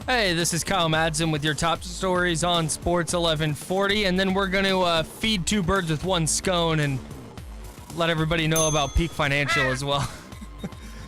Hey, this is Kyle Madson with your top stories on Sports 1140, and then we're going to feed two birds with one scone and let everybody know about Peak Financial as well.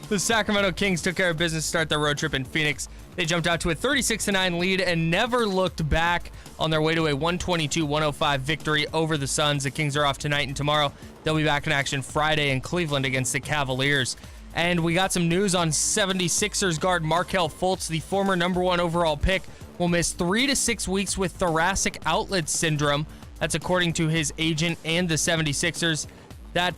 The Sacramento Kings took care of business to start their road trip in Phoenix. They jumped out to a 36-9 lead and never looked back on their way to a 122-105 victory over the Suns. The Kings are off tonight and tomorrow. They'll be back in action Friday in Cleveland against the Cavaliers. And we got some news on 76ers guard Markelle Fultz, the former number 1 overall pick, will miss 3 to 6 weeks with thoracic outlet syndrome. That's according to his agent and the 76ers. That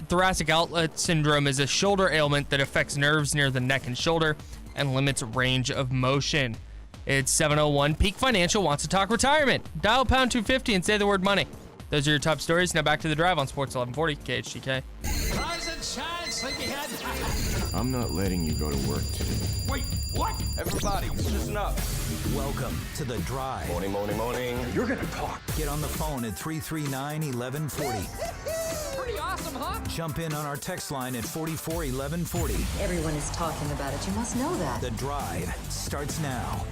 thoracic outlet syndrome is a shoulder ailment that affects nerves near the neck and shoulder and limits range of motion. It's 7:01. Peak Financial wants to talk retirement. Dial pound 250 and say the word money. Those are your top stories. Now back to the drive on Sports 1140 KHTK. Rise and shine, sleepyhead. I'm not letting you go to work today. Wait, what? Everybody, listen up. Welcome to The Drive. Morning, morning, morning. You're gonna talk. Get on the phone at 339-1140. Pretty awesome, huh? Jump in on our text line at 441140. Everyone is talking about it. You must know that. The Drive starts now.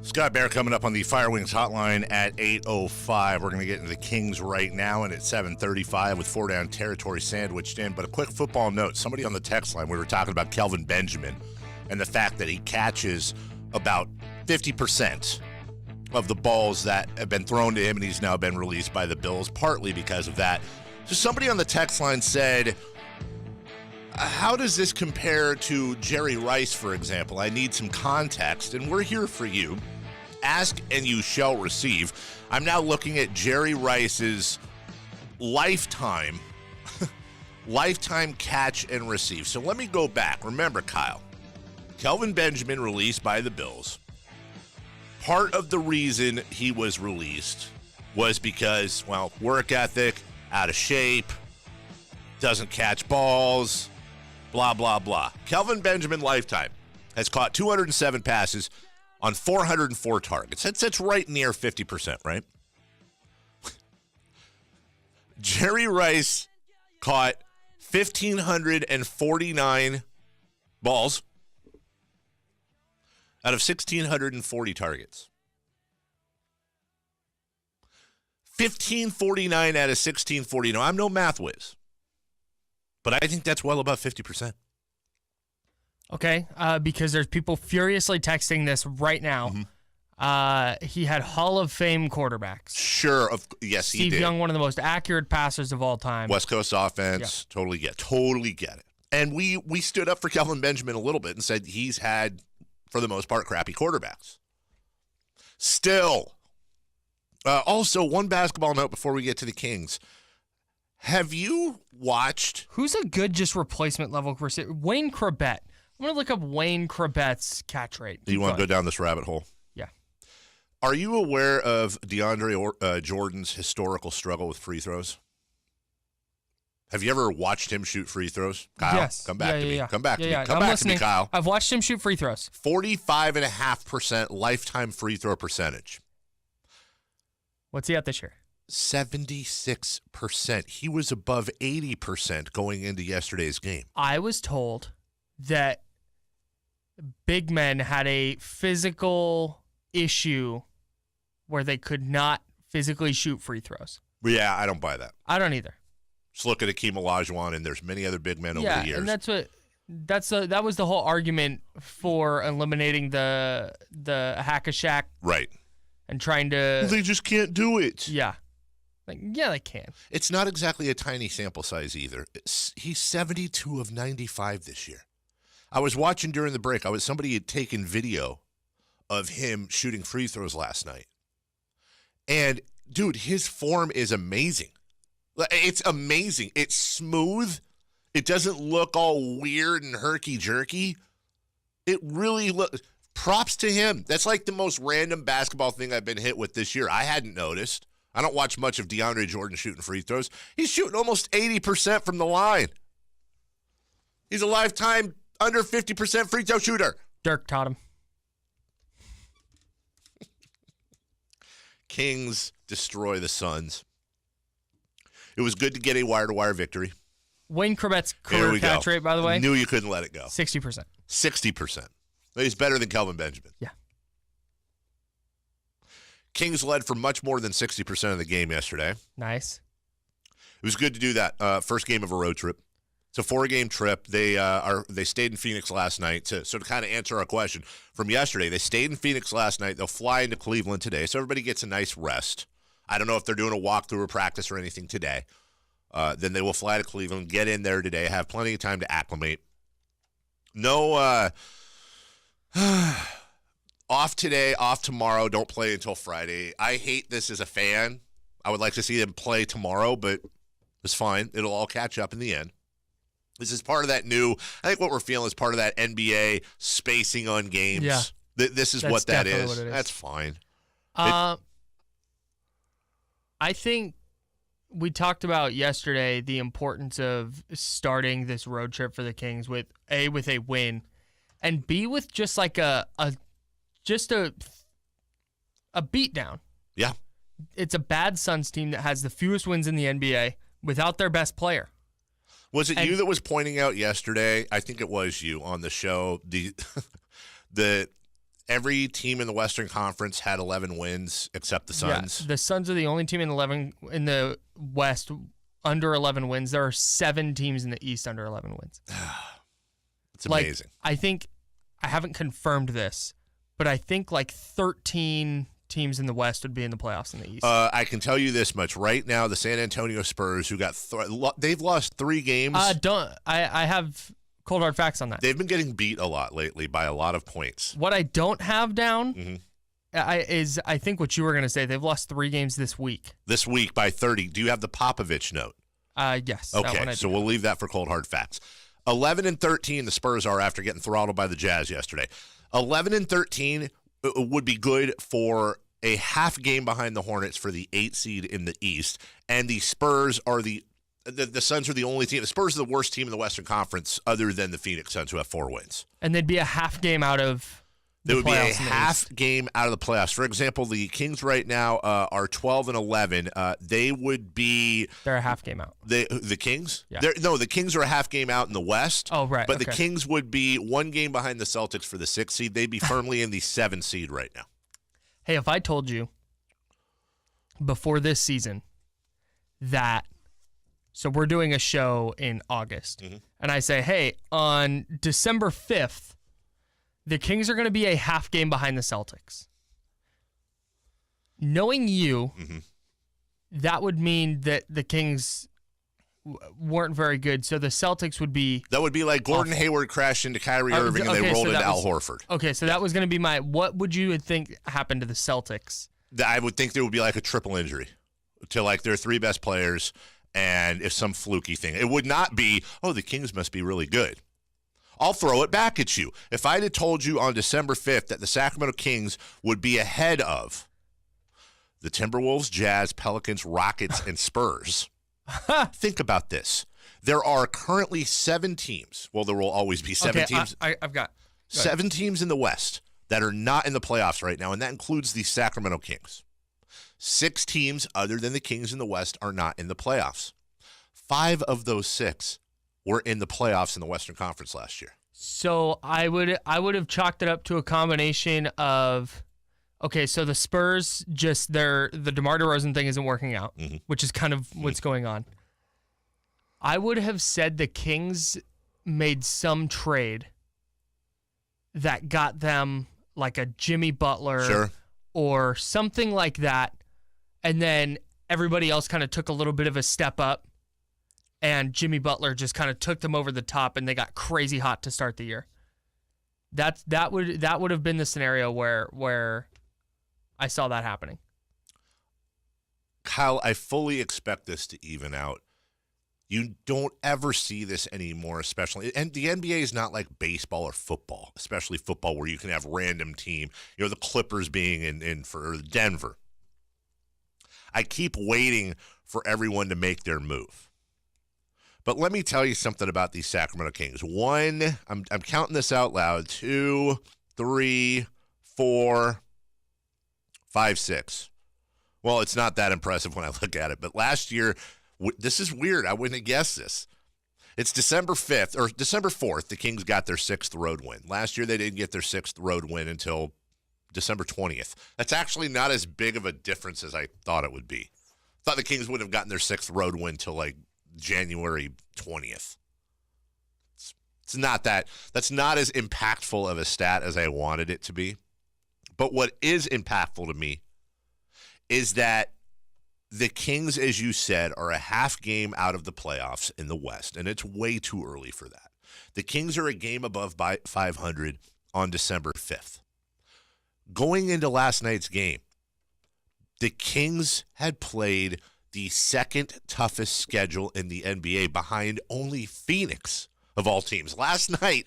Scott Bear coming up on the Fire Wings hotline at 8:05. We're going to get into the Kings right now and at 7:35 with 4 down territory sandwiched in. But a quick football note. Somebody on the text line, we were talking about Kelvin Benjamin and the fact that he catches about 50% of the balls that have been thrown to him, and he's now been released by the Bills, partly because of that. So somebody on the text line said, how does this compare to Jerry Rice, for example? I need some context, and we're here for you. Ask and you shall receive. I'm now looking at Jerry Rice's lifetime catch and receive. So let me go back. Remember, Kyle, Kelvin Benjamin released by the Bills. Part of the reason he was released was because, well, work ethic, out of shape, doesn't catch balls, blah, blah, blah. Kelvin Benjamin lifetime has caught 207 passes on 404 targets. That's right near 50%, right? Jerry Rice caught 1,549 balls out of 1,640 targets. 1,549 out of 1,640. Now, I'm no math whiz, but I think that's well above 50%. Okay, because there's people furiously texting this right now. Mm-hmm. He had Hall of Fame quarterbacks. Sure, yes, he did. Steve Young, one of the most accurate passers of all time. West Coast offense, yeah. Totally get it. And we stood up for Kelvin Benjamin a little bit and said he's had, for the most part, crappy quarterbacks. Still. Also, one basketball note before we get to the Kings. Have you watched... Who's a good just replacement level receiver? Wayne Crabett. I'm going to look up Wayne Crabett's catch rate. Do you want to go down this rabbit hole? Yeah. Are you aware of DeAndre Jordan's historical struggle with free throws? Have you ever watched him shoot free throws? Kyle, yes. Come back to me. Yeah. Come back to me. Come I'm back listening. to me, Kyle. I've watched him shoot free throws. 45.5% lifetime free throw percentage. What's he at this year? 76%. He was above 80% going into yesterday's game. I was told that big men had a physical issue where they could not physically shoot free throws. Yeah, I don't buy that. I don't either. Just look at Akeem Olajuwon, and there's many other big men over the years. And that was the whole argument for eliminating the hack-a-shack. Right. And trying to... They just can't do it. Yeah. Yeah, they can. It's not exactly a tiny sample size either. He's 72 of 95 this year. I was watching during the break. Somebody had taken video of him shooting free throws last night. And, dude, his form is amazing. It's amazing. It's smooth. It doesn't look all weird and herky-jerky. It really looks... Props to him. That's like the most random basketball thing I've been hit with this year. I hadn't noticed. I don't watch much of DeAndre Jordan shooting free throws. He's shooting almost 80% from the line. He's a lifetime under 50% free throw shooter. Dirk taught him. Kings destroy the Suns. It was good to get a wire-to-wire victory. Wayne Crabett's career catch rate, by the way. Knew you couldn't let it go. 60%. 60%. He's better than Kelvin Benjamin. Yeah. Kings led for much more than 60% of the game yesterday. Nice. It was good to do that. First game of a road trip. It's a 4-game trip. They stayed in Phoenix last night. To kind of answer our question from yesterday, they stayed in Phoenix last night. They'll fly into Cleveland today, so everybody gets a nice rest. I don't know if they're doing a walkthrough or practice or anything today. Then they will fly to Cleveland, get in there today, have plenty of time to acclimate. No off today, off tomorrow, don't play until Friday. I hate this as a fan. I would like to see them play tomorrow, but it's fine. It'll all catch up in the end. This is part of that I think what we're feeling is part of that NBA spacing on games. Yeah. This is what that is. What it is. That's fine. I think we talked about yesterday the importance of starting this road trip for the Kings with a win, and B with just like a beatdown. Yeah. It's a bad Suns team that has the fewest wins in the NBA without their best player. Was it you that was pointing out yesterday? I think it was you on the show. The every team in the Western Conference had 11 wins except the Suns. Yeah, the Suns are the only team in the West under 11 wins. There are 7 teams in the East under 11 wins. It's amazing. I think I haven't confirmed this, but I think like 13 teams in the West would be in the playoffs in the East. I can tell you this much right now: the San Antonio Spurs, who got they've lost 3 games. I have cold hard facts on that. They've been getting beat a lot lately by a lot of points. What I don't have down is I think what you were going to say. They've lost 3 games this week. This week by 30. Do you have the Popovich note? Yes. Okay, so we'll leave that for cold hard facts. 11-13, the Spurs are after getting throttled by the Jazz yesterday. 11-13 would be good for a half game behind the Hornets for the 8 seed in the East, and the Spurs are the Suns are the only team. The Spurs are the worst team in the Western Conference other than the Phoenix Suns, who have 4 wins. And they'd be a half game out of There would be a playoffs in the half East. game out of the playoffs. For example, the Kings right now are 12-11. They would be They're a half game out. the Kings. Yeah. The Kings are a half game out in the West. Oh, right, But the okay. Kings would be 1 game behind the Celtics for the 6th seed. They'd be firmly in the 7th seed right now. Hey, if I told you before this season that, so we're doing a show in August, and I say, hey, on December 5th, the Kings are going to be a half game behind the Celtics. Knowing you, that would mean that the Kings weren't very good, so the Celtics would be... That would be like Gordon Hayward crashed into Kyrie Irving and they rolled into Al Horford. Okay, so that was going to be what would you think happened to the Celtics? I would think there would be like a triple injury to like their 3 best players, and if some fluky thing. It would not be, the Kings must be really good. I'll throw it back at you. If I had told you on December 5th that the Sacramento Kings would be ahead of the Timberwolves, Jazz, Pelicans, Rockets, and Spurs, think about this. There are currently 7 teams. Well, there will always be 7 teams. I've got 7 teams in the West that are not in the playoffs right now, and that includes the Sacramento Kings. 6 teams other than the Kings in the West are not in the playoffs. 5 of those 6 were in the playoffs in the Western Conference last year. So I would have chalked it up to a combination of, okay, so the Spurs the DeMar DeRozan thing isn't working out, which is kind of what's going on. I would have said the Kings made some trade that got them like a Jimmy Butler or something like that, and then everybody else kind of took a little bit of a step up, and Jimmy Butler just kind of took them over the top, and they got crazy hot to start the year. That would have been the scenario where I saw that happening. Kyle, I fully expect this to even out. You don't ever see this anymore, especially, and the NBA is not like baseball or football, especially football, where you can have random team. The Clippers being in for Denver. I keep waiting for everyone to make their move. But let me tell you something about these Sacramento Kings. 1, I'm counting this out loud. 2, 3, 4, 5, 6. Well, it's not that impressive when I look at it. But last year, this is weird. I wouldn't have guessed this. It's December 5th or December 4th. The Kings got their 6th road win. Last year, they didn't get their 6th road win until December 20th. That's actually not as big of a difference as I thought it would be. I thought the Kings would have gotten their 6th road win till like January 20th. It's not that. That's not as impactful of a stat as I wanted it to be. But what is impactful to me is that the Kings, as you said, are a half game out of the playoffs in the West, and it's way too early for that. The Kings are a game above 500 on December 5th. Going into last night's game, the Kings had played the second toughest schedule in the NBA behind only Phoenix of all teams. Last night,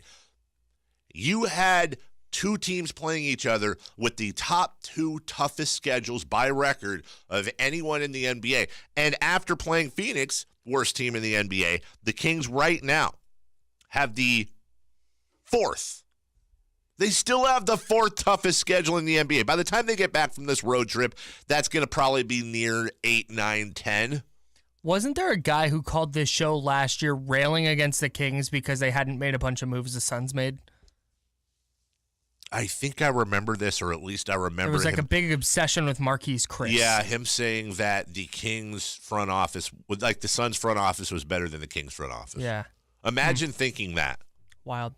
you had two teams playing each other with the top two toughest schedules by record of anyone in the NBA. And after playing Phoenix, worst team in the NBA, the Kings right now have the fourth. They still have the fourth toughest schedule in the NBA. By the time they get back from this road trip, that's going to probably be near 8, 9, 10. Wasn't there a guy who called this show last year railing against the Kings because they hadn't made a bunch of moves the Suns made? I think I remember this, or at least I remember There was like him. a big obsession with Marquise Chris. Yeah, him saying that the Kings front office, like the Suns front office, was better than the Kings front office. Yeah. Imagine thinking that. Wild.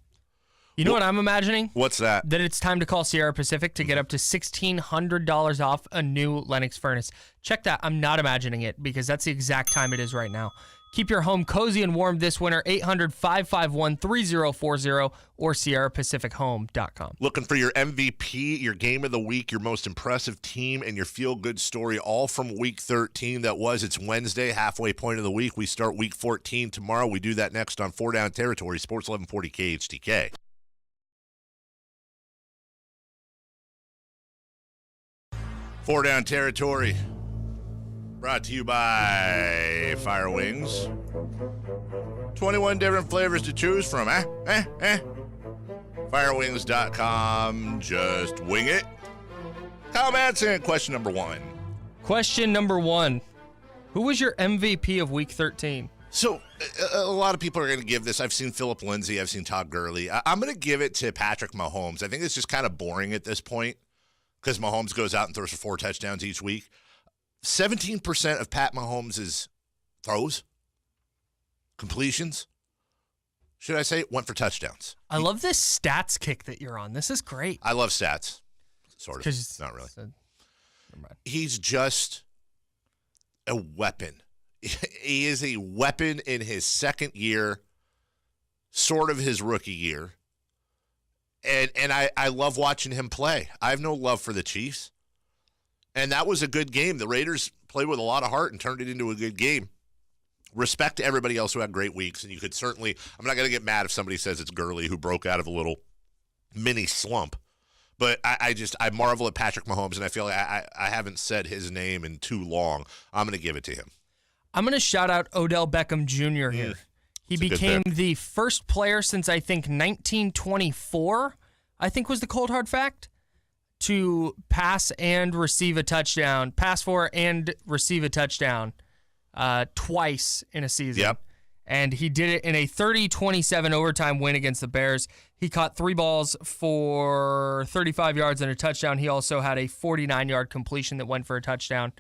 You know what I'm imagining? What's that? That it's time to call Sierra Pacific to get up to $1,600 off a new Lennox furnace. Check that. I'm not imagining it because that's the exact time it is right now. Keep your home cozy and warm this winter. 800-551-3040 or SierraPacificHome.com. Looking for your MVP, your game of the week, your most impressive team, and your feel-good story, all from Week 13. It's Wednesday, halfway point of the week. We start Week 14 tomorrow. We do that next on 4 Down Territory, Sports 1140 KHTK. 4 Down Territory, brought to you by Fire Wings. 21 different flavors to choose from. Firewings.com. Just wing it. Kyle Madson, question number 1. Question number 1. Who was your MVP of Week 13? So, a lot of people are going to give this. I've seen Philip Lindsay. I've seen Todd Gurley. I'm going to give it to Patrick Mahomes. I think it's just kind of boring at this point because Mahomes goes out and throws for 4 touchdowns each week. 17% of Pat Mahomes' throws, completions, should I say, went for touchdowns. I love this stats kick that you're on. This is great. I love stats. Sort of. Not really. Never mind. He's just a weapon. He is a weapon in his second year, sort of his rookie year. And I love watching him play. I have no love for the Chiefs. And that was a good game. The Raiders played with a lot of heart and turned it into a good game. Respect to everybody else who had great weeks. And you could certainly, I'm not going to get mad if somebody says it's Gurley who broke out of a little mini slump. But I marvel at Patrick Mahomes, and I feel like I haven't said his name in too long. I'm going to give it to him. I'm going to shout out Odell Beckham Jr. here. He became the first player since, I think, 1924, I think was the cold hard fact, to pass and receive a touchdown, pass for and receive a touchdown twice in a season. Yep. And he did it in a 30-27 overtime win against the Bears. He caught 3 balls for 35 yards and a touchdown. He also had a 49-yard completion that went for a touchdown.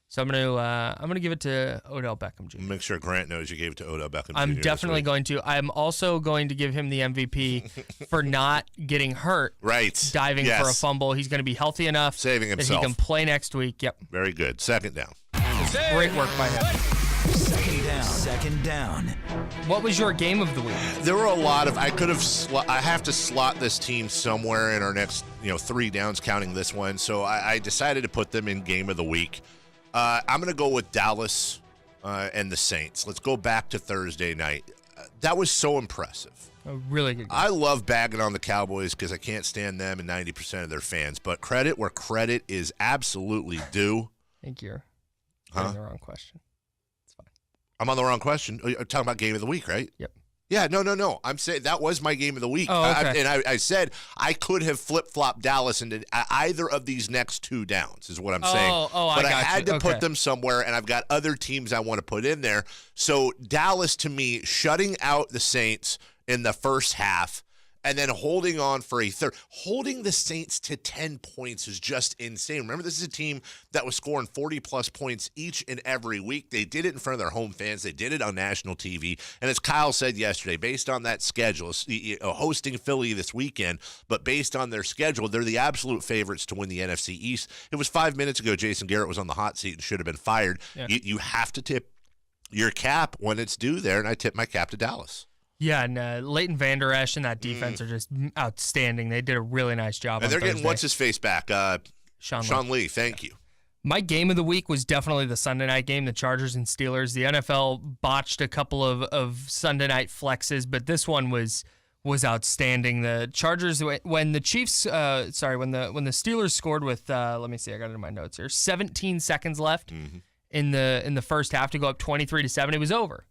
So I'm gonna give it to Odell Beckham Jr. Make sure Grant knows you gave it to Odell Beckham Jr. I'm definitely going to. I'm also going to give him the MVP for not getting hurt. Right. Diving for a fumble. He's going to be healthy enough Saving himself. that he can play next week. Yep. Very good. Second down. Great work by him. Second down. What was your game of the week? There were a lot of, I have to slot this team somewhere in our next, 3 downs, counting this one. So I decided to put them in game of the week. I'm going to go with Dallas and the Saints. Let's go back to Thursday night. That was so impressive. A really good game. I love bagging on the Cowboys because I can't stand them and 90% of their fans. But credit where credit is absolutely due. I think you're getting the wrong question. It's fine. I'm on the wrong question. You're talking about game of the week, right? Yep. Yeah, no. I'm saying that was my game of the week. Oh, okay. I said I could have flip-flopped Dallas into either of these next 2 downs is what I'm saying. But I had to put them somewhere, and I've got other teams I want to put in there. So Dallas, to me, shutting out the Saints in the first half and then holding on for a third. Holding the Saints to 10 points is just insane. Remember, this is a team that was scoring 40-plus points each and every week. They did it in front of their home fans. They did it on national TV. And as Kyle said yesterday, based on that schedule, hosting Philly this weekend, but based on their schedule, they're the absolute favorites to win the NFC East. It was 5 minutes ago Jason Garrett was on the hot seat and should have been fired. Yeah. You have to tip your cap when it's due there, and I tip my cap to Dallas. Yeah, and Leighton Vander Esch and that defense are just outstanding. They did a really nice job. And they're Thursday. getting what's-his-face back? Sean Lee, thank you. My game of the week was definitely the Sunday night game, the Chargers and Steelers. The NFL botched a couple of Sunday night flexes, but this one was outstanding. The Chargers, when the Chiefs, when the Steelers scored with, let me see, I got it in my notes here, 17 seconds left in the first half to go up 23-7, it was over.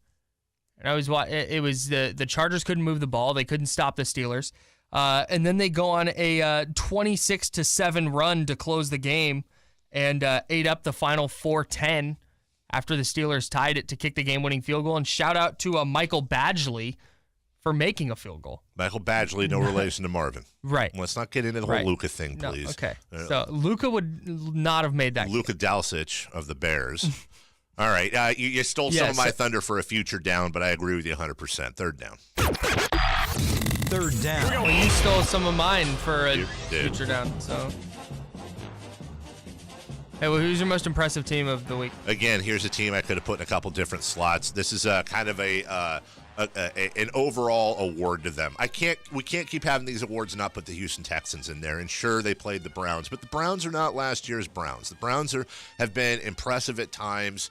And it was the Chargers couldn't move the ball. They couldn't stop the Steelers. And then they go on a 26-7 run to close the game and ate up the final 4-10 after the Steelers tied it to kick the game-winning field goal. And shout out to Michael Badgley for making a field goal. Michael Badgley, no relation to Marvin. Right. Let's not get into the whole Luka thing, please. No, okay. So Luka would not have made that. Luka Dalsic of the Bears. All right, you stole some of my thunder for a future down, but I agree with you 100%. Third down. Third down. Well, you stole some of mine for a future down. So, hey, well, who's your most impressive team of the week? Again, here's a team I could have put in a couple different slots. This is kind of an overall award to them. We can't keep having these awards and not put the Houston Texans in there. And sure, they played the Browns, but the Browns are not last year's Browns. The Browns have been impressive at times.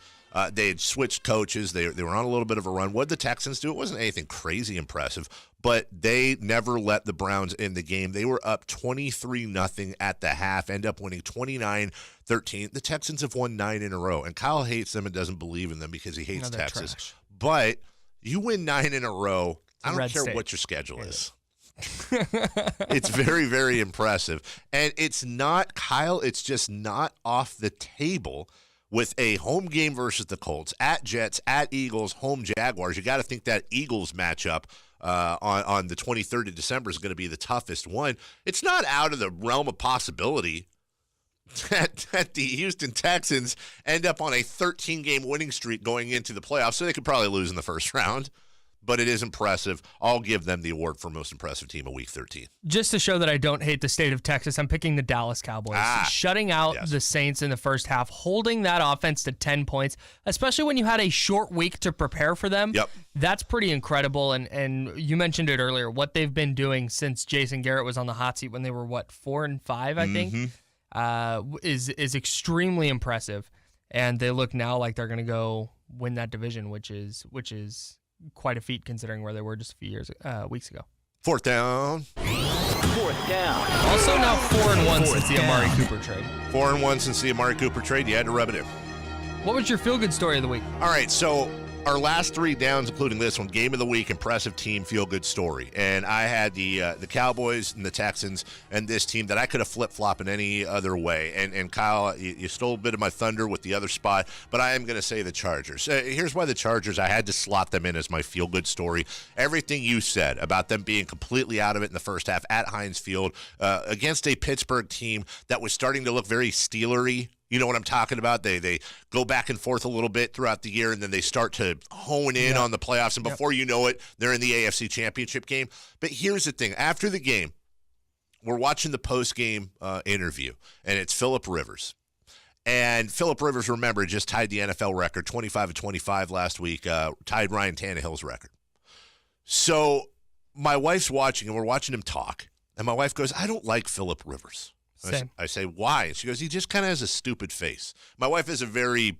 They had switched coaches. They were on a little bit of a run. What did the Texans do? It wasn't anything crazy impressive, but they never let the Browns in the game. They were up 23-0 at the half, end up winning 29-13. The Texans have won 9 in a row, and Kyle hates them and doesn't believe in them because he hates Texas. Trash. But you win 9 in a row, I don't care what your schedule is. It's very, very impressive. And it's not, Kyle, it's just not off the table with a home game versus the Colts, at Jets, at Eagles, home Jaguars. You got to think that Eagles matchup on the 23rd of December is going to be the toughest one. It's not out of the realm of possibility that the Houston Texans end up on a 13-game winning streak going into the playoffs, so they could probably lose in the first round. But it is impressive. I'll give them the award for most impressive team of Week 13. Just to show that I don't hate the state of Texas, I'm picking the Dallas Cowboys. Shutting out the Saints in the first half, holding that offense to 10 points, especially when you had a short week to prepare for them. Yep. That's pretty incredible. And you mentioned it earlier, what they've been doing since Jason Garrett was on the hot seat when they were, 4-5, I think, is extremely impressive. And they look now like they're going to go win that division, which is quite a feat considering where they were just a few weeks ago. Fourth down. Also now 4-1 since the Amari Cooper trade. 4-1 since the Amari Cooper trade. You had to rub it in. What was your feel-good story of the week? All right, so our last 3 downs, including this one, game of the week, impressive team, feel-good story. And I had the Cowboys and the Texans and this team that I could have flip-flopped in any other way. And Kyle, you stole a bit of my thunder with the other spot, but I am going to say the Chargers. Here's why the Chargers, I had to slot them in as my feel-good story. Everything you said about them being completely out of it in the first half at Heinz Field against a Pittsburgh team that was starting to look very Steelery. You know what I'm talking about? They go back and forth a little bit throughout the year, and then they start to hone in on the playoffs, and before you know it, they're in the AFC Championship game. But here's the thing. After the game, we're watching the post-game interview, and it's Phillip Rivers. And Phillip Rivers, remember, just tied the NFL record, 25-25 last week, tied Ryan Tannehill's record. So my wife's watching, and we're watching him talk, and my wife goes, I don't like Phillip Rivers. I say, why? And she goes, he just kind of has a stupid face. My wife has a very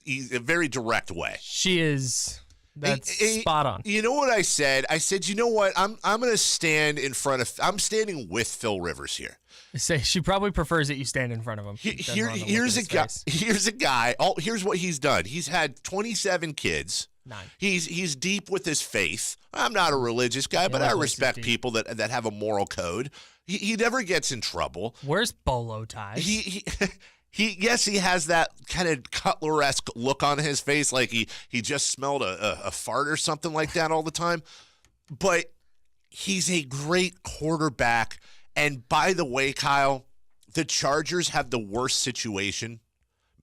direct way. She is. That's spot on. You know what I said? I said, you know what? I'm going to stand in front of. I'm standing with Phil Rivers here. Say she probably prefers that you stand in front of him. Here's a guy. Here's a guy. Here's what he's done. He's had 27 kids. 9. He's deep with his faith. I'm not a religious guy, but I respect people that have a moral code. He never gets in trouble. Where's bolo ties? Yes, he has that kind of Cutler-esque look on his face, like he just smelled a fart or something like that all the time. But he's a great quarterback. And by the way, Kyle, the Chargers have the worst situation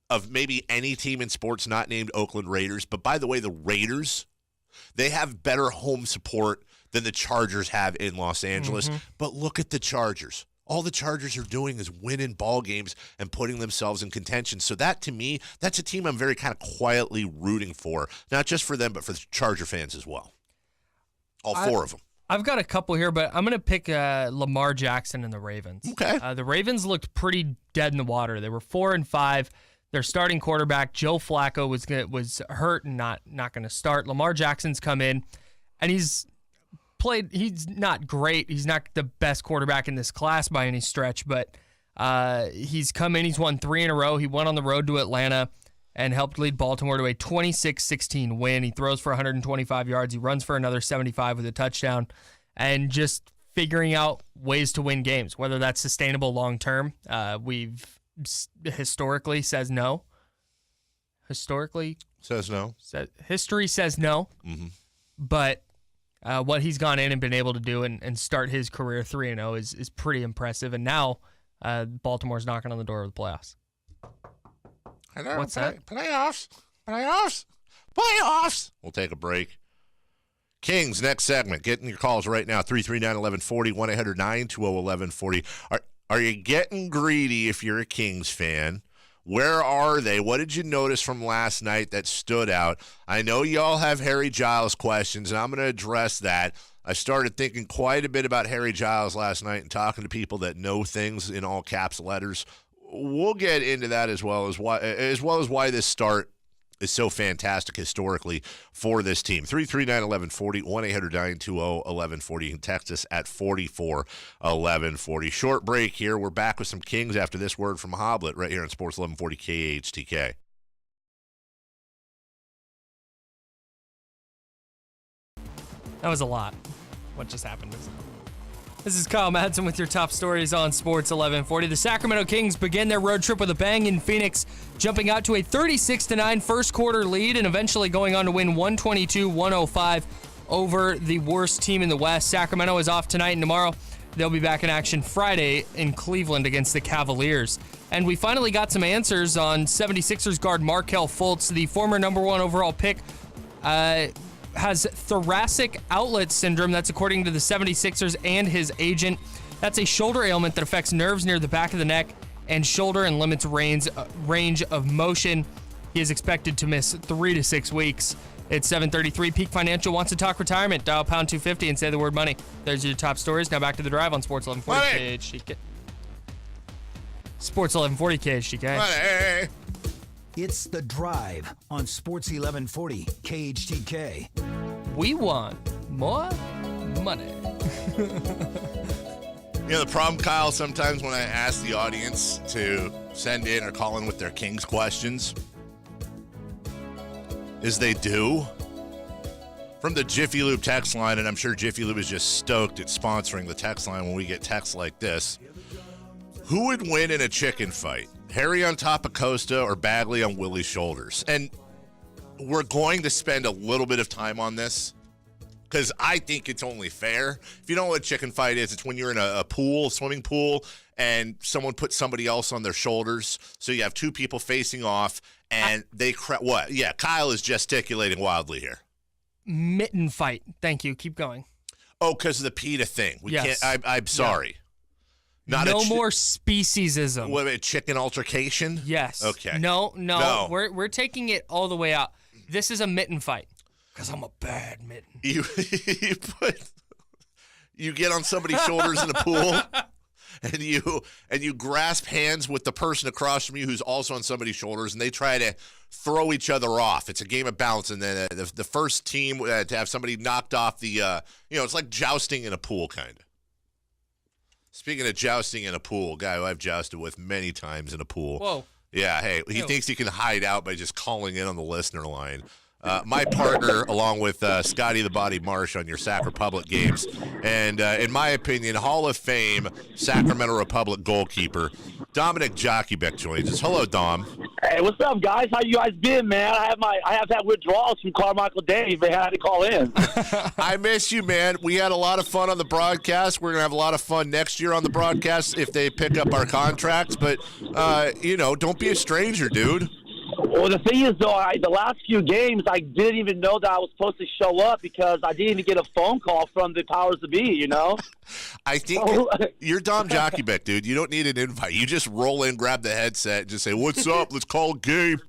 of maybe any team in sports not named Oakland Raiders. But by the way, the Raiders, they have better home support than the Chargers have in Los Angeles. Mm-hmm. But look at the Chargers. All the Chargers are doing is winning ball games and putting themselves in contention. So that, to me, that's a team I'm very kind of quietly rooting for, not just for them, but for the Charger fans as well. All four of them. I've got a couple here, but I'm going to pick Lamar Jackson and the Ravens. Okay. The Ravens looked pretty dead in the water. They were 4-5. Their starting quarterback, Joe Flacco, was hurt and not going to start. Lamar Jackson's come in, and he's not great. He's not the best quarterback in this class by any stretch, but he's come in. He's won 3 in a row. He went on the road to Atlanta and helped lead Baltimore to a 26-16 win. He throws for 125 yards. He runs for another 75 with a touchdown, and just figuring out ways to win games, whether that's sustainable long-term. We've historically says no. Historically says no. History says no. Mm-hmm. But what he's gone in and been able to do and start his career 3-0 is pretty impressive. And now Baltimore's knocking on the door of the playoffs. Hello, what's that? Playoffs. We'll take a break. Kings, next segment. Get in your calls right now. 339-1140, 1-800-920-1140. Are you getting greedy if you're a Kings fan? Where are they? What did you notice from last night that stood out? I know y'all have Harry Giles questions, and I'm going to address that. I started thinking quite a bit about Harry Giles last night and talking to people that know things in all caps letters. We'll get into that as well as why this start is so fantastic historically for this team. 339-1140, 1-800-920-1140. You can text us at 44-1140. Short break here. We're back with some Kings after this word from Hoblet right here on Sports 1140 KHTK. That was a lot. What just happened? This is Kyle Madson with your top stories on Sports 1140. The Sacramento Kings begin their road trip with a bang in Phoenix, jumping out to a 36-9 first quarter lead and eventually going on to win 122-105 over the worst team in the West. Sacramento is off tonight and tomorrow. They'll be back in action Friday in Cleveland against the Cavaliers. And we finally got some answers on 76ers guard Markelle Fultz, the former number 1 overall pick, has thoracic outlet syndrome. That's according to the 76ers and his agent. That's a shoulder ailment that affects nerves near the back of the neck and shoulder and limits range of motion. He is expected to miss 3 to 6 weeks. It's 7:33. Peak Financial wants to talk retirement. Dial pound 250 and say the word money. There's your top stories. Now back to the drive on Sports 1140 KHTK. Sports 1140 KHTK. Money. It's The Drive on Sports 1140 KHTK. We want more money. You know, the problem, Kyle, sometimes when I ask the audience to send in or call in with their Kings questions is they do. From the Jiffy Lube text line, and I'm sure Jiffy Lube is just stoked at sponsoring the text line when we get texts like this. Who would win in a chicken fight? Harry on top of Costa or Bagley on Willie's shoulders? And we're going to spend a little bit of time on this because I think it's only fair. If you don't know what a chicken fight is, it's when you're in a pool, swimming pool, and someone puts somebody else on their shoulders. So you have two people facing off, and what? Yeah, Kyle is gesticulating wildly here. Mitten fight. Thank you. Keep going. Oh, because of the PETA thing. Yes. I'm sorry. Yeah. No more speciesism. What, a chicken altercation? Yes. Okay. No. We're taking it all the way out. This is a mitten fight. Because I'm a bad mitten. You get on somebody's shoulders in a pool, and you grasp hands with the person across from you who's also on somebody's shoulders, and they try to throw each other off. It's a game of balance, and then the first team to have somebody knocked off the, it's like jousting in a pool, kind of. Speaking of jousting in a pool, guy who I've jousted with many times in a pool. Whoa. Yeah, hey, he thinks he can hide out by just calling in on the listener line. my partner, along with Scotty the Body Marsh on your Sac Republic games. And in my opinion, Hall of Fame Sacramento Republic goalkeeper, Dominic Jockeybeck joins us. Hello, Dom. Hey, what's up, guys? How you guys been, man? I have had withdrawals from Carmichael Dave. They had to call in. I miss you, man. We had a lot of fun on the broadcast. We're going to have a lot of fun next year on the broadcast if they pick up our contracts. But, don't be a stranger, dude. Well, the thing is, though, the last few games, I didn't even know that I was supposed to show up because I didn't even get a phone call from the powers to be, I think you're Dom Jockeybeck, dude. You don't need an invite. You just roll in, grab the headset, and just say, "What's up? Let's call a game."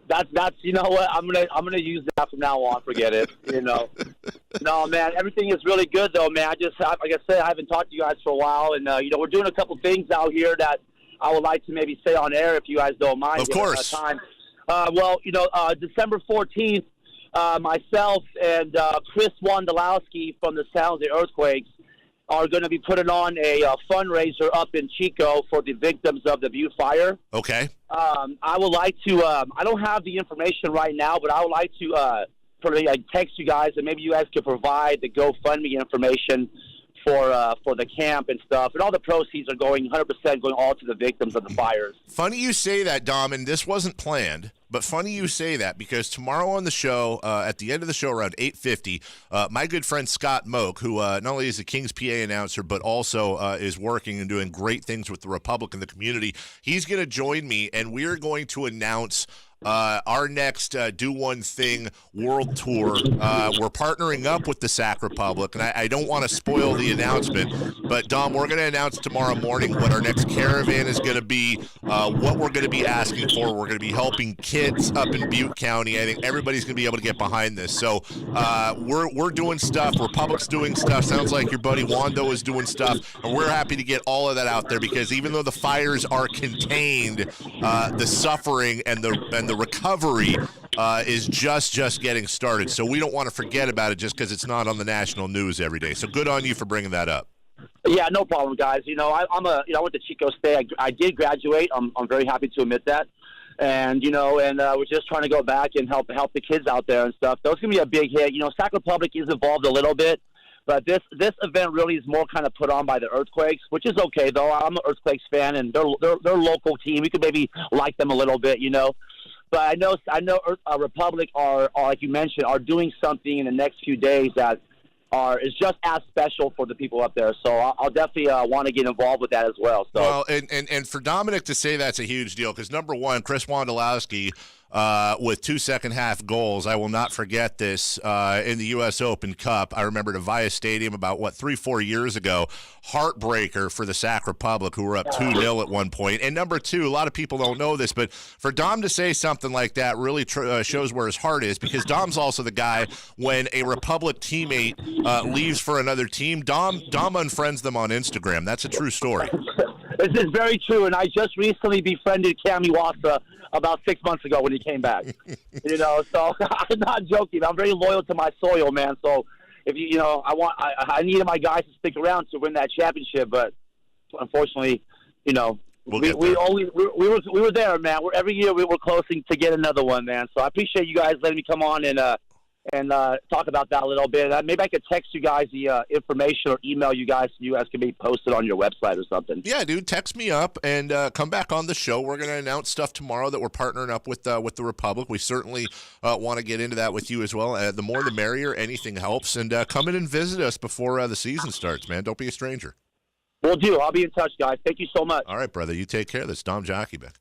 That's you know what? I'm gonna use that from now on. Forget it. No, man. Everything is really good, though, man. Like I said, I haven't talked to you guys for a while, and we're doing a couple things out here that I would like to maybe say on air if you guys don't mind. Of course. Time. December 14th, myself and Chris Wondolowski from the Sounds of the Earthquakes are going to be putting on a fundraiser up in Chico for the victims of the Butte Fire. Okay. I would like to I don't have the information right now, but I would like to text you guys, and maybe you guys could provide the GoFundMe information for the camp and stuff, and all the proceeds are going 100% going all to the victims of the fires. Funny you say that, Dom, and this wasn't planned, but funny you say that because tomorrow on the show, at the end of the show around 8:50, my good friend Scott Moak, who not only is a Kings PA announcer, but also is working and doing great things with the Republic and the community, he's going to join me, and we're going to announce our next Do One Thing World Tour. We're partnering up with the Sac Republic, and I don't want to spoil the announcement, but Dom, we're going to announce tomorrow morning what our next caravan is going to be, what we're going to be asking for. We're going to be helping kids up in Butte County. I think everybody's going to be able to get behind this. So we're doing stuff. Republic's doing stuff. Sounds like your buddy Wando is doing stuff, and we're happy to get all of that out there because even though the fires are contained, the suffering and the recovery is just getting started. So we don't want to forget about it just because it's not on the national news every day. So good on you for bringing that up. Yeah, no problem, guys. I went to Chico State. I did graduate. I'm very happy to admit that. And we're just trying to go back and help the kids out there and stuff. So it's gonna be a big hit. Sac Republic is involved a little bit, but this event really is more kind of put on by the Earthquakes, which is okay though. I'm an Earthquakes fan, and they're a local team. We could maybe like them a little bit, But I know Republic are, like you mentioned, are doing something in the next few days that is just as special for the people up there. So I'll definitely want to get involved with that as well. So. Well, and for Dominic to say that's a huge deal because, number one, Chris Wondolowski with 2 second-half goals. I will not forget this in the U.S. Open Cup. I remember at Avaya Stadium about, 3-4 years ago. Heartbreaker for the Sac Republic, who were up 2-0 at one point. And number two, a lot of people don't know this, but for Dom to say something like that really shows where his heart is because Dom's also the guy when a Republic teammate leaves for another team, Dom unfriends them on Instagram. That's a true story. This is very true, and I just recently befriended Cami Wassa about 6 months ago when he came back. So I'm not joking. I'm very loyal to my soil, man. So if I needed my guys to stick around to win that championship, but unfortunately, we were there, man. Every year we were closing to get another one, man. So I appreciate you guys letting me come on and talk about that a little bit. Maybe I could text you guys the information or email you guys so you guys can be posted on your website or something. Yeah, dude, text me up and come back on the show. We're going to announce stuff tomorrow that we're partnering up with the Republic. We certainly want to get into that with you as well. The more the merrier. Anything helps. And come in and visit us before the season starts, man. Don't be a stranger. Will do. I'll be in touch, guys. Thank you so much. All right, brother. You take care. That's Dom Jockeybeck.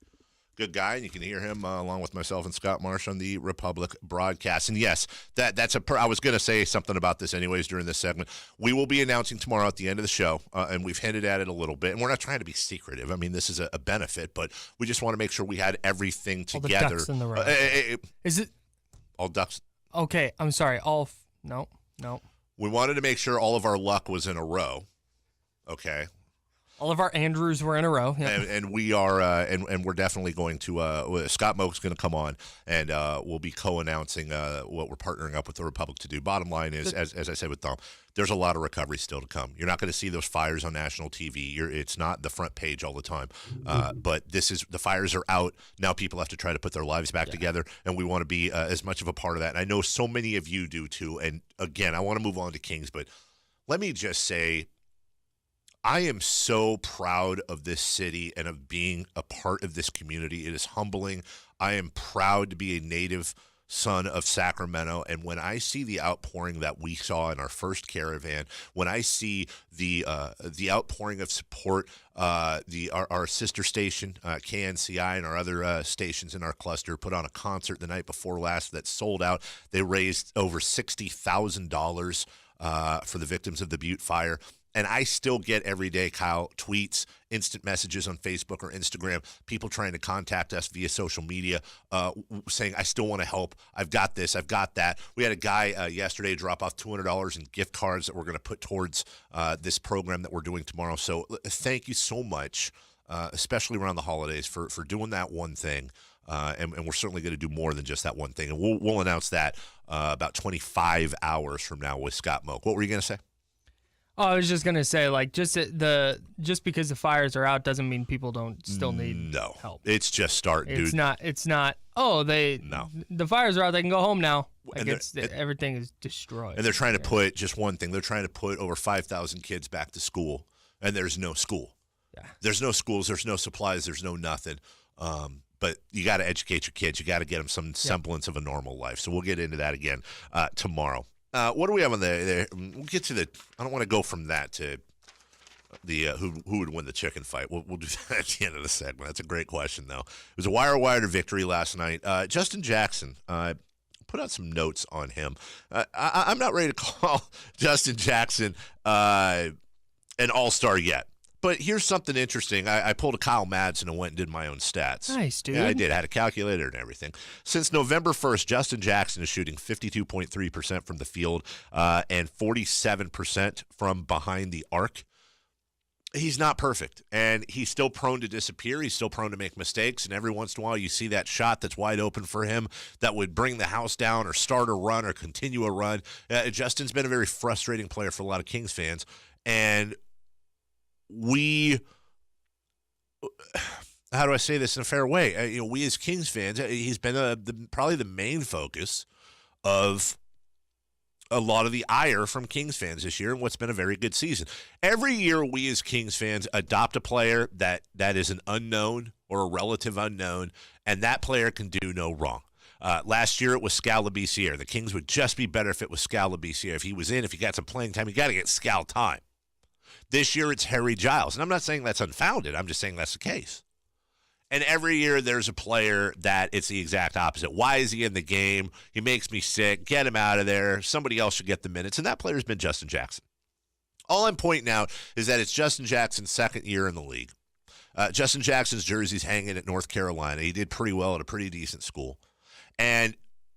Good guy, and you can hear him along with myself and Scott Marsh on the Republic broadcast. And yes, that's I was going to say something about this anyways during this segment. We will be announcing tomorrow at the end of the show, and we've hinted at it a little bit. And we're not trying to be secretive. I mean, this is a benefit, but we just want to make sure we had everything together. All the ducks in the row. Is it all ducks? Okay, I'm sorry. No. We wanted to make sure all of our luck was in a row. Okay. All of our Andrews were in a row. Yep. And we are, and we're definitely going to. Scott Moak's going to come on, and we'll be co-announcing what we're partnering up with the Republic to do. Bottom line is, as I said with Dom, there's a lot of recovery still to come. You're not going to see those fires on national TV. It's not the front page all the time, but the fires are out now. People have to try to put their lives back together, and we want to be as much of a part of that. And I know so many of you do too. And again, I want to move on to Kings, but let me just say, I am so proud of this city and of being a part of this community. It is humbling. I am proud to be a native son of Sacramento. And when I see the outpouring that we saw in our first caravan, when I see the outpouring of support, our sister station, KNCI, and our other stations in our cluster put on a concert the night before last that sold out. They raised over $60,000 for the victims of the Butte fire. And I still get every day, Kyle, tweets, instant messages on Facebook or Instagram, people trying to contact us via social media saying, I still want to help. I've got this. I've got that. We had a guy yesterday drop off $200 in gift cards that we're going to put towards this program that we're doing tomorrow. So thank you so much, especially around the holidays, for doing that one thing. And we're certainly going to do more than just that one thing. And we'll announce that about 25 hours from now with Scott Moak. What were you going to say? Oh, I was just gonna say, like, just because the fires are out doesn't mean people don't still need help. It's just start, dude. It's not. Oh, the fires are out. They can go home now. Like everything is destroyed. And they're trying to put just one thing. They're trying to put over 5,000 kids back to school, and there's no school. Yeah. There's no schools. There's no supplies. There's no nothing. But you got to educate your kids. You got to get them some semblance of a normal life. So we'll get into that again tomorrow. What do we have on there? We'll get to I don't want to go from that to the who would win the chicken fight. We'll do that at the end of the segment. That's a great question, though. It was a wire-to-wire victory last night. Justin Jackson put out some notes on him. I'm not ready to call Justin Jackson an all-star yet. But here's something interesting. I pulled a Kyle Madson and went and did my own stats. Nice, dude. Yeah, I did. I had a calculator and everything. Since November 1st, Justin Jackson is shooting 52.3% from the field and 47% from behind the arc. He's not perfect, and he's still prone to disappear. He's still prone to make mistakes, and every once in a while you see that shot that's wide open for him that would bring the house down or start a run or continue a run. Justin's been a very frustrating player for a lot of Kings fans, and how do I say this in a fair way? We as Kings fans, he's been probably the main focus of a lot of the ire from Kings fans this year and what's been a very good season. Every year we as Kings fans adopt a player that is an unknown or a relative unknown, and that player can do no wrong. Last year it was Scal Labissiere. The Kings would just be better if it was Scal Labissiere. If he was in, if he got some playing time, you got to get Scal time. This year it's Harry Giles. And I'm not saying that's unfounded. I'm just saying that's the case. And every year there's a player that it's the exact opposite. Why is he in the game? He makes me sick. Get him out of there. Somebody else should get the minutes. And that player's been Justin Jackson. All I'm pointing out is that it's Justin Jackson's second year in the league. Justin Jackson's jersey's hanging at North Carolina. He did pretty well at a pretty decent school. And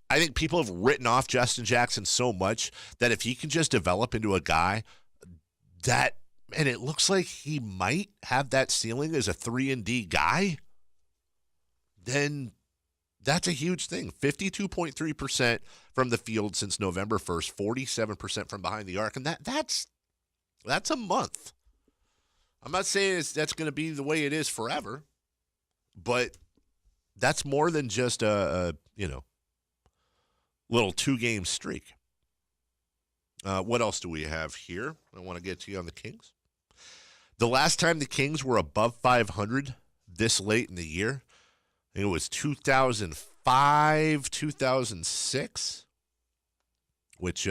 I think people have written off Justin Jackson so much that if he can just develop into a guy that, and it looks like he might have that ceiling as a 3-and-D guy, then that's a huge thing. 52.3% from the field since November 1st, 47% from behind the arc, and that's a month. I'm not saying that's going to be the way it is forever, but that's more than just a little 2-game streak. What else do we have here? I want to get to you on the Kings. The last time the Kings were above 500 this late in the year, I think it was 2005, 2006, which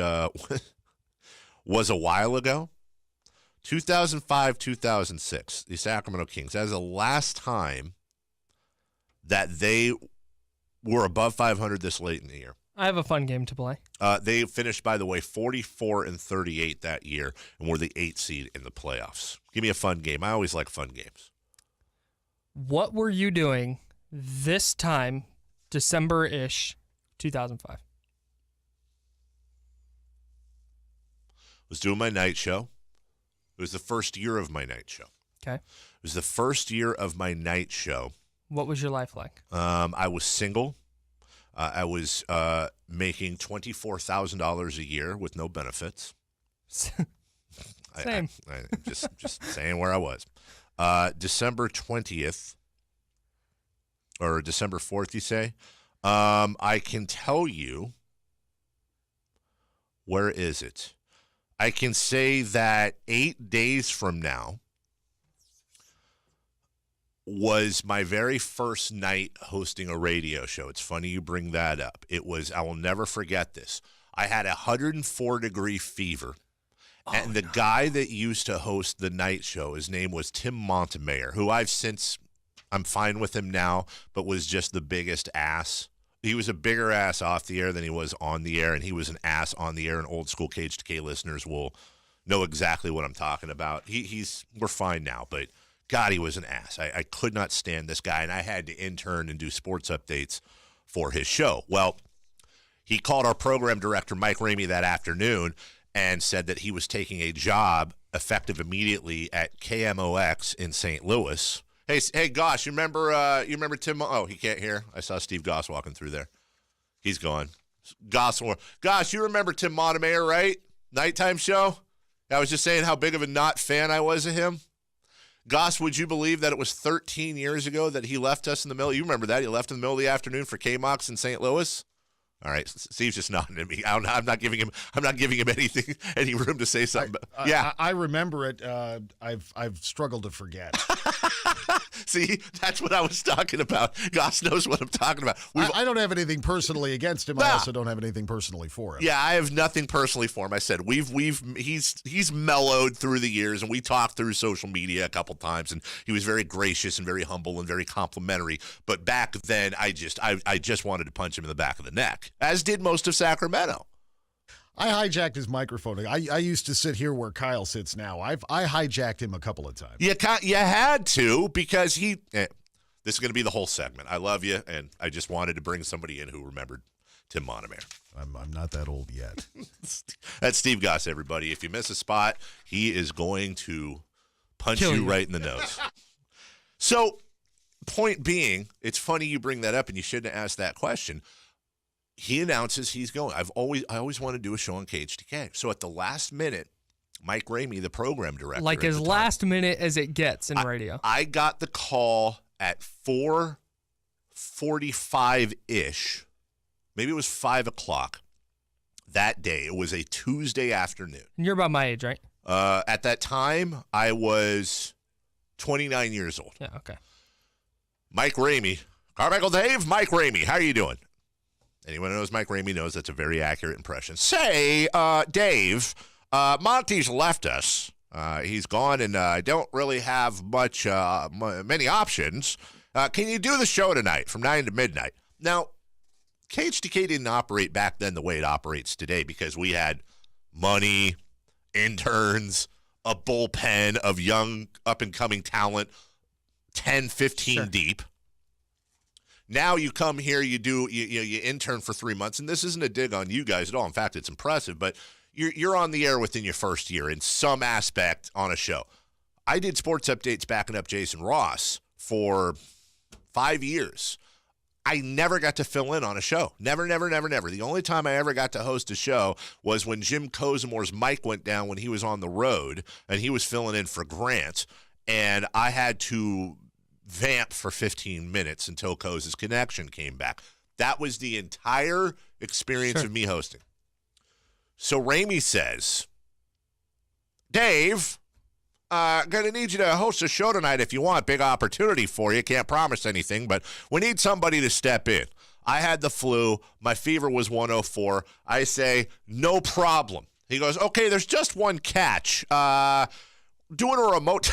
was a while ago. 2005, 2006, the Sacramento Kings. That is the last time that they were above 500 this late in the year. I have a fun game to play. They finished, by the way, 44-38 that year, and were the 8th seed in the playoffs. Give me a fun game. I always like fun games. What were you doing this time, December-ish, 2005? Was doing my night show. It was the first year of my night show. Okay. It was the first year of my night show. What was your life like? I was single. I was making $24,000 a year with no benefits. Same. I'm just saying where I was. December 20th, or December 4th, you say? I can tell you, where is it? I can say that 8 days from now was my very first night hosting a radio show. It's funny you bring that up. It was, I will never forget this. I had 104-degree fever. And the guy that used to host the night show, his name was Tim Montemayor, who I'm fine with him now, but was just the biggest ass. He was a bigger ass off the air than he was on the air, and he was an ass on the air, and old school KHTK listeners will know exactly what I'm talking about. We're fine now, but God, he was an ass. I could not stand this guy, and I had to intern and do sports updates for his show. Well, he called our program director, Mike Ramey, that afternoon and said that he was taking a job effective immediately at KMOX in St. Louis. Hey, Goss, you remember Tim? Oh, he can't hear. I saw Steve Goss walking through there. He's gone. Goss, you remember Tim Montemayor, right? Nighttime show? I was just saying how big of a not fan I was of him. Goss, would you believe that it was 13 years ago that he left us in the middle? You remember that? He left in the middle of the afternoon for KMOX in St. Louis? All right, Steve's just nodding at me. I'm not giving him any room to say something. I remember it. I've struggled to forget. See, that's what I was talking about. Goss knows what I'm talking about. I don't have anything personally against him. I also don't have anything personally for him. Yeah, I have nothing personally for him. I said he's mellowed through the years, and we talked through social media a couple times, and he was very gracious and very humble and very complimentary. But back then, I just wanted to punch him in the back of the neck, as did most of Sacramento. I hijacked his microphone. I used to sit here where Kyle sits now. I hijacked him a couple of times. You had to, because this is going to be the whole segment. I love you, and I just wanted to bring somebody in who remembered Tim Montemayor. I'm not that old yet. That's Steve Goss, everybody. If you miss a spot, he is going to punch you right in the nose. So, point being, it's funny you bring that up, and you shouldn't have asked that question. He announces he's going. I always want to do a show on KHTK. So at the last minute, Mike Ramey, the program director, like as last minute as it gets in radio. I got the call at 4:45-ish. Maybe it was 5 o'clock that day. It was a Tuesday afternoon. And you're about my age, right? At that time, I was 29 years old. Yeah, okay. Mike Ramey, Carmichael Dave, Mike Ramey, how are you doing? Anyone who knows Mike Ramey knows that's a very accurate impression. Say, Dave, Monty's left us. He's gone, and I don't really have many options. Can you do the show tonight from 9 to midnight? Now, KHTK didn't operate back then the way it operates today, because we had money, interns, a bullpen of young up-and-coming talent, 10, 15 deep. Now you come here, you intern for 3 months, and this isn't a dig on you guys at all. In fact, it's impressive, but you're on the air within your first year in some aspect on a show. I did sports updates backing up Jason Ross for 5 years. I never got to fill in on a show. Never. The only time I ever got to host a show was when Jim Cozamore's mic went down when he was on the road, and he was filling in for Grant, and I had to vamp for 15 minutes until Coza's connection came back. That was the entire experience of me hosting. So Ramey says, Dave, gonna need you to host a show tonight if you want. Big opportunity for you. Can't promise anything, but we need somebody to step in. I had the flu. My fever was 104. I say, no problem. He goes, okay, there's just one catch. Doing a remote...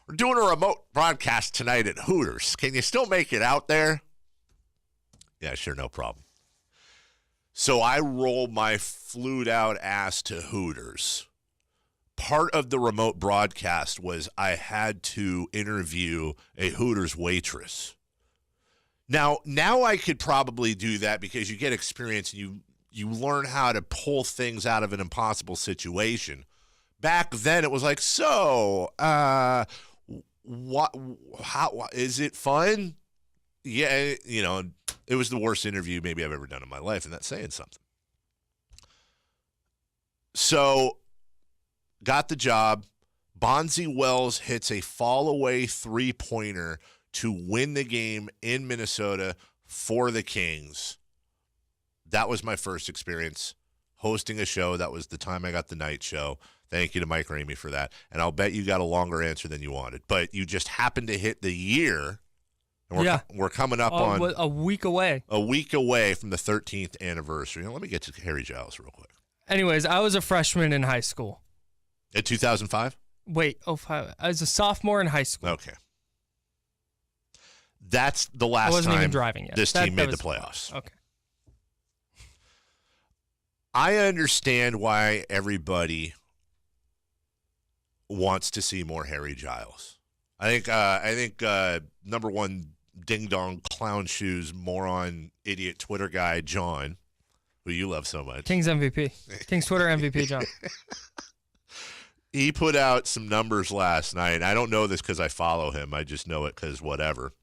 We're doing a remote broadcast tonight at Hooters. Can you still make it out there? Yeah, sure, no problem. So I roll my flued out ass to Hooters. Part of the remote broadcast was I had to interview a Hooters waitress. Now I could probably do that because you get experience and you learn how to pull things out of an impossible situation. Back then it was like, what? How is it fun? Yeah, it was the worst interview maybe I've ever done in my life, and that's saying something. So, got the job. Bonzi Wells hits a fall-away three-pointer to win the game in Minnesota for the Kings. That was my first experience hosting a show. That was the time I got the night show. Thank you to Mike Ramey for that. And I'll bet you got a longer answer than you wanted. But you just happened to hit the year. And we're coming up on a week away. A week away from the 13th anniversary. Now, let me get to Harry Giles real quick. Anyways, I was a freshman in high school. In 2005? Wait, 05. I was a sophomore in high school. Okay. That's the last I wasn't time even driving yet. this team made the playoffs. Okay. I understand why everybody wants to see more Harry Giles. I think number one ding dong clown shoes moron idiot Twitter guy John, who you love so much. Kings MVP. Kings Twitter MVP John. He put out some numbers last night. I don't know this because I follow him. I just know it because whatever.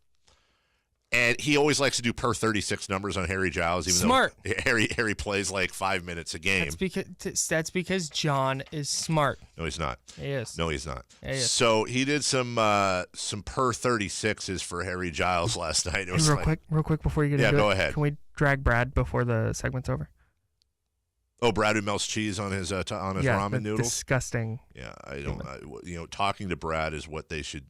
And he always likes to do per 36 numbers on Harry Giles, even smart. though Harry plays like 5 minutes a game. That's because John is smart. No, he's not. He is. No, he's not. He is. So he did some per 36s for Harry Giles last night. It was real quick before you get into it. Yeah, go ahead. Can we drag Brad before the segment's over? Oh, Brad who melts cheese on his ramen noodles. Disgusting. Yeah, I don't. Talking to Brad is what they should.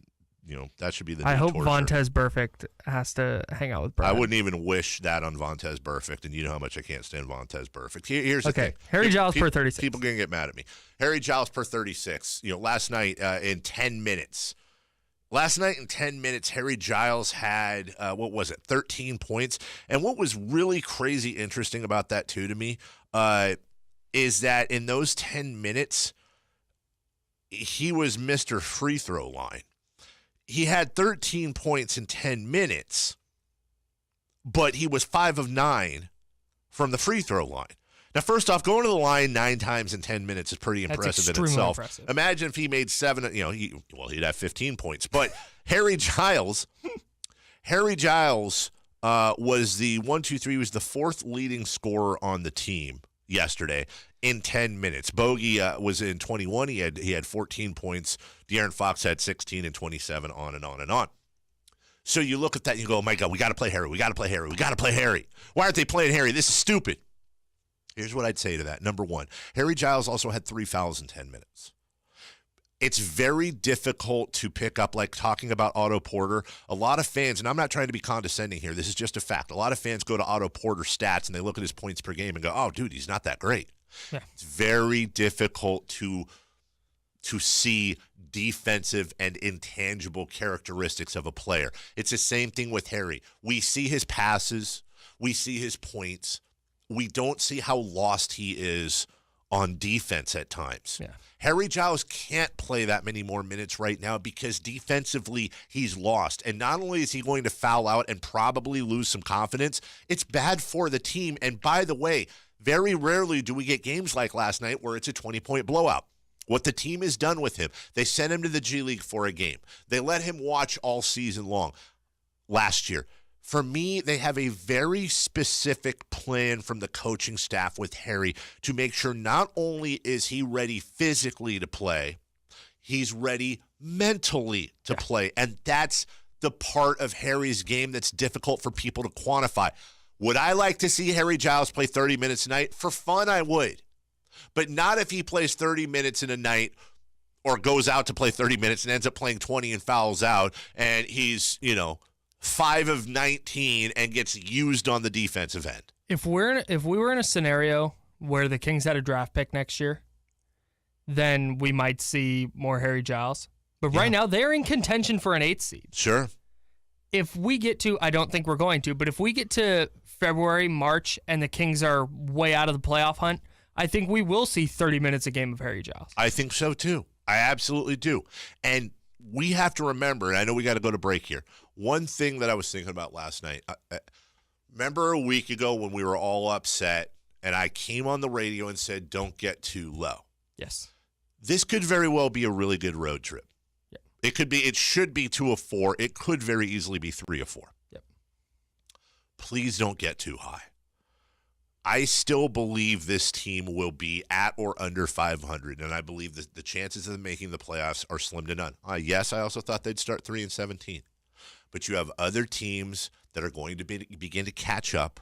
That should be the. I hope torture. Vontez Perfect has to hang out with Brad. I wouldn't even wish that on Vontez Perfect, and you know how much I can't stand Vontez Perfect. Here's the thing. Harry Giles per 36. People gonna get mad at me. Harry Giles per 36. Last night in 10 minutes. Last night in 10 minutes, Harry Giles had 13 points. And what was really crazy interesting about that too to me is that in those 10 minutes, he was Mr. Free Throw Line. He had 13 points in 10 minutes, but he was 5 of 9 from the free throw line. Now, first off, going to the line 9 times in 10 minutes is pretty impressive in itself. Impressive. Imagine if he made 7, he'd have 15 points. But Harry Giles was the 1, 2, 3, was the 4th leading scorer on the team yesterday in 10 minutes. Bogey was in 21. He had 14 points. De'Aaron Fox had 16 and 27, on and on and on. So you look at that and you go, oh my God, we got to play Harry. We got to play Harry. We got to play Harry. Why aren't they playing Harry? This is stupid. Here's what I'd say to that. Number one, Harry Giles also had 3 fouls in 10 minutes. It's very difficult to pick up, like talking about Otto Porter. A lot of fans, and I'm not trying to be condescending here, this is just a fact. A lot of fans go to Otto Porter stats and they look at his points per game and go, oh, dude, he's not that great. Yeah. It's very difficult to see defensive and intangible characteristics of a player. It's the same thing with Harry. We see his passes. We see his points. We don't see how lost he is on defense at times. Yeah. Harry Giles can't play that many more minutes right now because defensively he's lost. And not only is he going to foul out and probably lose some confidence, it's bad for the team. And by the way, very rarely do we get games like last night where it's a 20-point blowout. What the team has done with him, they sent him to the G League for a game. They let him watch all season long last year. For me, they have a very specific plan from the coaching staff with Harry to make sure not only is he ready physically to play, he's ready mentally to play. And that's the part of Harry's game that's difficult for people to quantify. Would I like to see Harry Giles play 30 minutes a night? For fun, I would. But not if he plays 30 minutes in a night or goes out to play 30 minutes and ends up playing 20 and fouls out and he's, 5 of 19 and gets used on the defensive end. If we were in a scenario where the Kings had a draft pick next year, then we might see more Harry Giles. But right now, they're in contention for an 8th seed. Sure. If we get to, I don't think we're going to, but if we get to February, March, and the Kings are way out of the playoff hunt, I think we will see 30 minutes a game of Harry Giles. I think so, too. I absolutely do. And we have to remember, and I know we got to go to break here, one thing that I was thinking about last night. Remember a week ago when we were all upset and I came on the radio and said, don't get too low. Yes. This could very well be a really good road trip. Yeah. It should be 2 of 4. It could very easily be 3 of 4. Yep. Please don't get too high. I still believe this team will be at or under 500, and I believe that the chances of them making the playoffs are slim to none. Yes, I also thought they'd start 3-17. But you have other teams that are going to begin to catch up.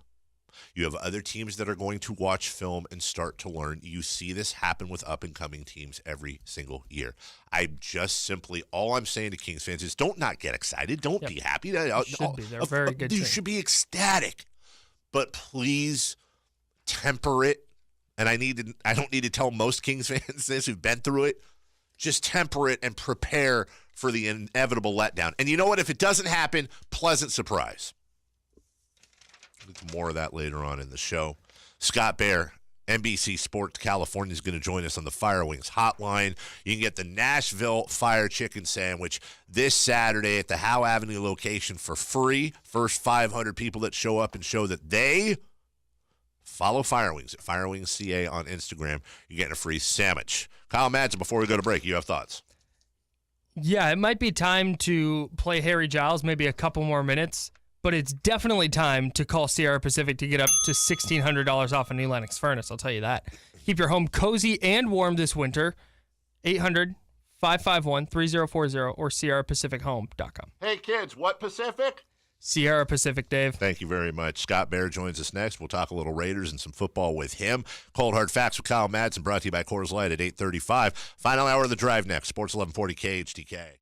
You have other teams that are going to watch film and start to learn. You see this happen with up-and-coming teams every single year. All I'm saying to Kings fans is don't not get excited. Don't be happy. They should be. They're a very good team. You should be ecstatic. But please temper it. And I don't need to tell most Kings fans this who've been through it. Just temper it and prepare for the inevitable letdown. And you know what? If it doesn't happen, pleasant surprise. More of that later on in the show. Scott Bair, NBC Sports California, is going to join us on the Fire Wings hotline. You can get the Nashville Fire Chicken Sandwich this Saturday at the Howe Avenue location for free. First 500 people that show up and show that they follow Fire Wings at Fire Wings CA on Instagram. You're getting a free sandwich. Kyle Madson, before we go to break, you have thoughts? Yeah, it might be time to play Harry Giles, maybe a couple more minutes. But it's definitely time to call Sierra Pacific to get up to $1,600 off a new Lennox furnace. I'll tell you that. Keep your home cozy and warm this winter. 800-551-3040 or SierraPacificHome.com. Hey, kids, what Pacific? Sierra Pacific, Dave. Thank you very much. Scott Bair joins us next. We'll talk a little Raiders and some football with him. Cold Hard Facts with Kyle Madson, brought to you by Coors Light at 8:35. Final hour of the drive next. Sports 1140 KHTK.